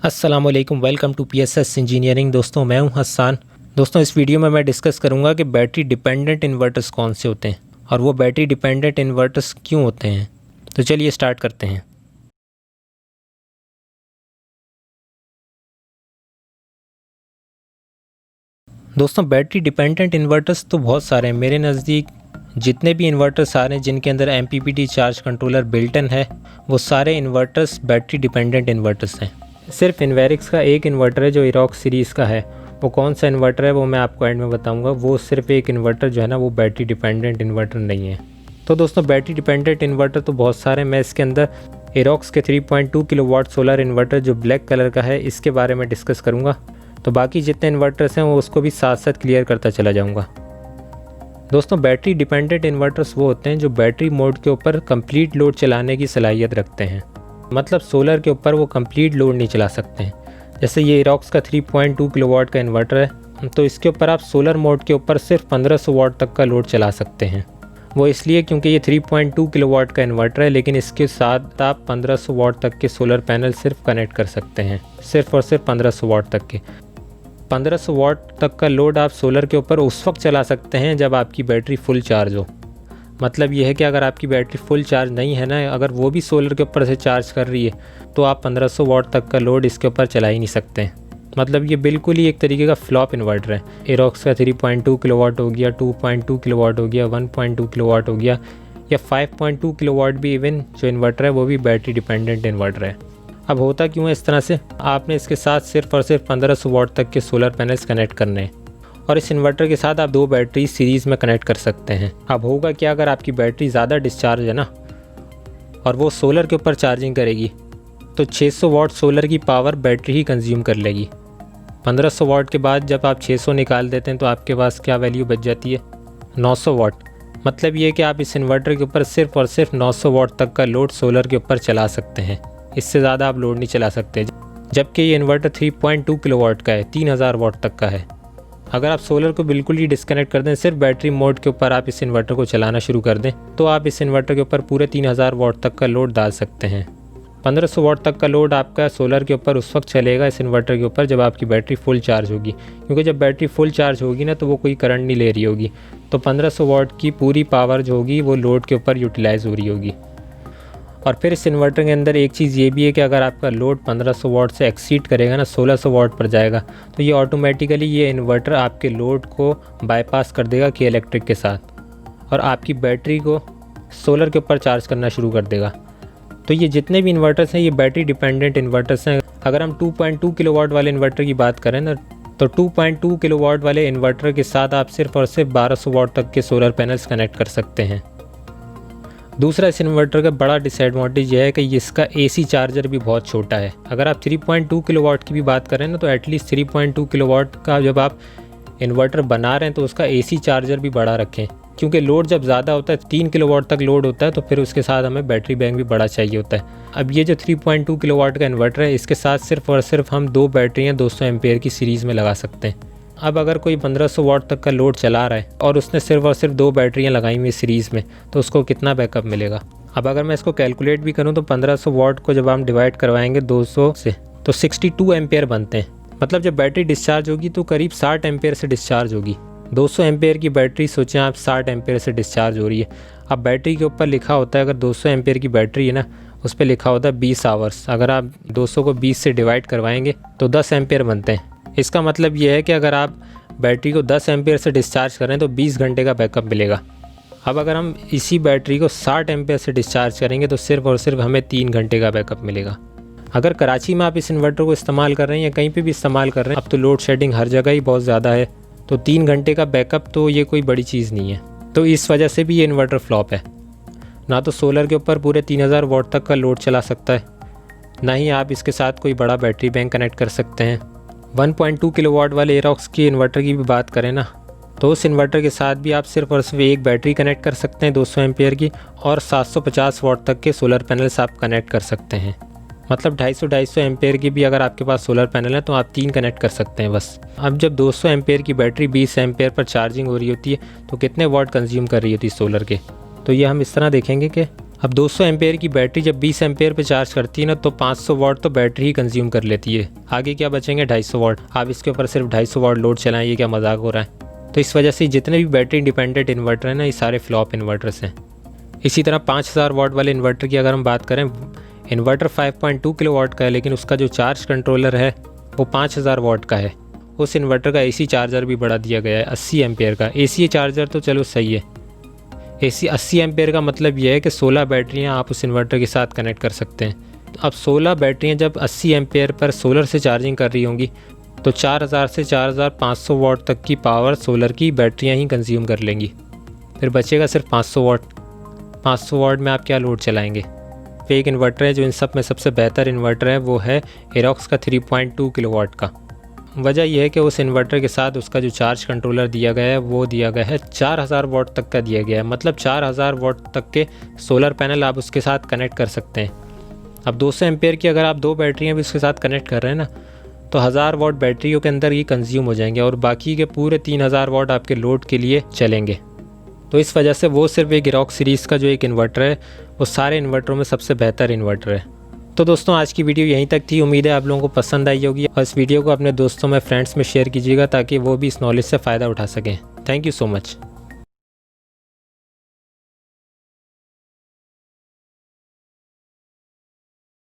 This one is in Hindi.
अस्सलामुअलैकुम, वेलकम टू पीएसएस इंजीनियरिंग। दोस्तों, मैं हूं हसन। दोस्तों, इस वीडियो में मैं डिस्कस करूंगा कि बैटरी डिपेंडेंट इन्वर्टर्स कौन से होते हैं और वो बैटरी डिपेंडेंट इन्वर्टर्स क्यों होते हैं। तो चलिए स्टार्ट करते हैं। दोस्तों, बैटरी डिपेंडेंट इन्वर्टर्स तो बहुत सारे हैं। मेरे नज़दीक जितने भी इन्वर्टर्स आ रहे हैं जिनके अंदर MPPT charge controller built in है, वो सारे इन्वर्टर्स बैटरी डिपेंडेंट इन्वर्टर्स हैं। सिर्फ इन्वेरिक्स का एक इन्वर्टर है जो इरॉक्स सीरीज़ का है। वो कौन सा इन्वर्टर है वो मैं आपको एंड में बताऊंगा। वो सिर्फ एक इन्वर्टर जो है ना, वो बैटरी डिपेंडेंट इन्वर्टर नहीं है। तो दोस्तों, बैटरी डिपेंडेंट इन्वर्टर तो बहुत सारे। मैं इसके अंदर इरॉक्स के 3.2 किलोवाट सोलर इन्वर्टर जो ब्लैक कलर का है, इसके बारे में डिस्कस करूँगा। तो बाकी जितने इन्वर्टर्स हैं वो उसको भी साथ साथ क्लियर करता चला जाऊँगा। दोस्तों, बैटरी डिपेंडेंट इन्वर्टर्स वो होते हैं जो बैटरी मोड के ऊपर कंप्लीट लोड चलाने की सलाहियत रखते हैं। मतलब सोलर के ऊपर वो कंप्लीट लोड नहीं चला सकते हैं। जैसे ये इरॉक्स का 3.2 किलोवाट का इन्वर्टर है, तो इसके ऊपर आप सोलर मोड के ऊपर सिर्फ 1500 वाट तक का लोड चला सकते हैं। वो इसलिए क्योंकि ये 3.2 किलोवाट का इन्वर्टर है, लेकिन इसके साथ आप 1500 वाट तक के सोलर पैनल सिर्फ कनेक्ट कर सकते हैं। सिर्फ और सिर्फ 1500 वाट तक के। 1500 वाट तक का लोड आप सोलर के ऊपर उस वक्त चला सकते हैं जब आपकी बैटरी फुल चार्ज हो। मतलब ये है कि अगर आपकी बैटरी फुल चार्ज नहीं है ना, अगर वो भी सोलर के ऊपर से चार्ज कर रही है, तो आप 1500 वाट तक का लोड इसके ऊपर चला ही नहीं सकते। मतलब ये बिल्कुल ही एक तरीके का फ्लॉप इन्वर्टर है। इरॉक्स का 3.2 किलोवाट हो गया, 2.2 किलोवाट हो गया, 1.2 किलोवाट हो गया, या 5.2 किलोवाट भी इवन जो इन्वर्टर है वो भी बैटरी डिपेंडेंट इन्वर्टर है। अब होता क्यों है इस तरह से? आपने इसके साथ सिर्फ और सिर्फ 1500 वाट तक के सोलर पैनल्स कनेक्ट करने हैं, और इस इन्वर्टर के साथ आप 2 बैटरी सीरीज़ में कनेक्ट कर सकते हैं। अब होगा क्या, अगर आपकी बैटरी ज़्यादा डिस्चार्ज है ना और वो सोलर के ऊपर चार्जिंग करेगी, तो 600 वाट सोलर की पावर बैटरी ही कंज्यूम कर लेगी। 1500 वाट के बाद जब आप 600 निकाल देते हैं तो आपके पास क्या वैल्यू बच जाती है? 900 वाट। मतलब ये कि आप इस इन्वर्टर के ऊपर सिर्फ और सिर्फ 900 वाट तक का लोड सोलर के ऊपर चला सकते हैं। इससे ज़्यादा आप लोड नहीं चला सकते। जबकि ये इन्वर्टर 3.2 किलोवाट का है, 3000 वाट तक का है। अगर आप सोलर को बिल्कुल ही डिस्कनेक्ट कर दें, सिर्फ बैटरी मोड के ऊपर आप इस इन्वर्टर को चलाना शुरू कर दें, तो आप इस इन्वर्टर के ऊपर पूरे 3000 वाट तक का लोड डाल सकते हैं। 1500 वाट तक का लोड आपका सोलर के ऊपर उस वक्त चलेगा इस इन्वर्टर के ऊपर जब आपकी बैटरी फुल चार्ज होगी, क्योंकि जब बैटरी फुल चार्ज होगी ना, तो वो कोई करंट नहीं ले रही होगी, तो 1500 वाट की पूरी पावर जो होगी वो लोड के ऊपर यूटिलाइज़ हो रही होगी। और फिर इस इन्वर्टर के अंदर एक चीज़ ये भी है कि अगर आपका लोड 1500 वाट से एक्सीड करेगा ना, 1600 वाट पर जाएगा, तो ये ऑटोमेटिकली ये इन्वर्टर आपके लोड को बाईपास कर देगा कि इलेक्ट्रिक के साथ, और आपकी बैटरी को सोलर के ऊपर चार्ज करना शुरू कर देगा। तो ये जितने भी इन्वर्टर्स हैं ये बैटरी डिपेंडेंट इन्वर्टर्स हैं। अगर हम 2.2 किलोवाट वाले इन्वर्टर की बात करें ना, तो 2.2 किलोवाट वाले इन्वर्टर के साथ आप सिर्फ और सिर्फ 1200 वाट तक के सोलर पैनल्स कनेक्ट कर सकते हैं। दूसरा, इस इन्वर्टर का बड़ा डिसएडवांटेज यह है कि इसका AC चार्जर भी बहुत छोटा है। अगर आप 3.2 किलोवाट की भी बात करें ना, तो एटलीस्ट 3.2 किलोवाट का जब आप इन्वर्टर बना रहे हैं तो उसका AC चार्जर भी बड़ा रखें, क्योंकि लोड जब ज़्यादा होता है, 3 किलोवाट तक लोड होता है, तो फिर उसके साथ हमें बैटरी बैंक भी बड़ा चाहिए होता है। अब ये जो 3.2 किलोवाट का इन्वर्टर है, इसके साथ सिर्फ और सिर्फ हम 2 बैटरियाँ 200 एम्पेयर की सीरीज़ में लगा सकते हैं। अब अगर कोई 1500 वाट तक का लोड चला रहा है और उसने सिर्फ और सिर्फ 2 बैटरियां लगाई हुई सीरीज़ में, तो उसको कितना बैकअप मिलेगा? अब अगर मैं इसको कैलकुलेट भी करूं तो 1500 वाट को जब हम डिवाइड करवाएंगे 200 से, तो 62 एम्पेयर बनते हैं। मतलब जब बैटरी डिस्चार्ज होगी तो करीब 60 एम्पेयर से डिस्चार्ज होगी। 200 एम्पेयर की बैटरी, सोचें आप 60 एम्पेयर से डिस्चार्ज हो रही है। अब बैटरी के ऊपर लिखा होता है, अगर 200 एम्पेयर की बैटरी है ना, उस पर लिखा होता है 20 आवर्स। अगर आप 200 को 20 से डिवाइड करवाएंगे तो 10 एम्पेयर बनते हैं। इसका मतलब ये है कि अगर आप बैटरी को 10 एम्पेयर से डिस्चार्ज करें तो 20 घंटे का बैकअप मिलेगा। अब अगर हम इसी बैटरी को 60 एम्पेयर से डिस्चार्ज करेंगे तो सिर्फ और सिर्फ हमें 3 घंटे का बैकअप मिलेगा। अगर कराची में आप इस इन्वर्टर को इस्तेमाल कर रहे हैं या कहीं पे भी इस्तेमाल कर रहे हैं, अब तो लोड शेडिंग हर जगह ही बहुत ज़्यादा है, तो 3 घंटे का बैकअप तो ये कोई बड़ी चीज़ नहीं है। तो इस वजह से भी ये इन्वर्टर फ्लॉप है। ना तो सोलर के ऊपर पूरे 3000 वाट तक का लोड चला सकता है, ना ही आप इसके साथ कोई बड़ा बैटरी बैंक कनेक्ट कर सकते हैं। 1.2 किलोवाट वाले इरॉक्स की इन्वर्टर की भी बात करें ना, तो उस इन्वर्टर के साथ भी आप सिर्फ और सिर्फ एक बैटरी कनेक्ट कर सकते हैं 200 एम्पेयर की, और 750 वाट तक के सोलर पैनल्स आप कनेक्ट कर सकते हैं। मतलब 250 एम्पेयर की भी अगर आपके पास सोलर पैनल है तो आप 3 कनेक्ट कर सकते हैं बस। अब जब 200 एम्पेयर की बैटरी 20 एम्पेयर पर चार्जिंग हो रही होती है तो कितने वाट कंज्यूम कर रही होती है सोलर के? तो ये हम इस तरह देखेंगे कि अब 200 एम्पेयर की बैटरी जब 20 एम्पेयर पे चार्ज करती है ना, तो 500 वाट तो बैटरी ही कंज्यूम कर लेती है। आगे क्या बचेंगे 250 वाट। आप इसके ऊपर सिर्फ 250 वाट लोड चलाएं, ये क्या मजाक हो रहा है। तो इस वजह से जितने भी बैटरी इंडिपेंडेंट इन्वर्टर हैं ना, ये सारे फ्लॉप इन्वर्टर्स हैं। इसी तरह 5000 वाट वाले इन्वर्टर की अगर हम बात करें, इन्वर्टर 5.2 किलोवाट का है, लेकिन उसका जो चार्ज कंट्रोलर है वो 5000 वाट का है। उस इन्वर्टर का AC चार्जर भी बढ़ा दिया गया है 80 एम्पेयर का। AC चार्जर तो चलो सही है, AC 80 एम्पेयर का मतलब यह है कि 16 बैटरियां आप उस इन्वर्टर के साथ कनेक्ट कर सकते हैं। अब 16 बैटरियां जब 80 एम्पेयर पर सोलर से चार्जिंग कर रही होंगी, तो 4000 से 4500 वाट तक की पावर सोलर की बैटरियां ही कंज्यूम कर लेंगी। फिर बचेगा सिर्फ 500 वाट। 500 वाट में आप क्या लोड चलाएंगे। तो एक इन्वर्टर है जो इन सब में सबसे बेहतर इन्वर्टर है, वो है एरोक्स का 3.2 किलोवाट का। वजह यह है कि उस इन्वर्टर के साथ उसका जो चार्ज कंट्रोलर दिया गया है वो दिया गया है 4000 वाट तक का दिया गया है। मतलब 4000 वाट तक के सोलर पैनल आप उसके साथ कनेक्ट कर सकते हैं। अब 200 एम्पेयर की अगर आप 2 बैटरियाँ भी उसके साथ कनेक्ट कर रहे हैं ना, तो 1000 वाट बैटरियों के अंदर ही कंज्यूम हो जाएंगे और बाकी के पूरे 3000 वाट आपके लोड के लिए चलेंगे। तो इस वजह से वो सिर्फ एक एरोक्स सीरीज़ का जो एक इन्वर्टर है वो सारे इन्वर्टरों में सबसे बेहतर इन्वर्टर है। तो दोस्तों आज की वीडियो यहीं तक थी। उम्मीद है आप लोगों को पसंद आई होगी और इस वीडियो को अपने दोस्तों में फ्रेंड्स में शेयर कीजिएगा ताकि वो भी इस नॉलेज से फ़ायदा उठा सकें। Thank you so much.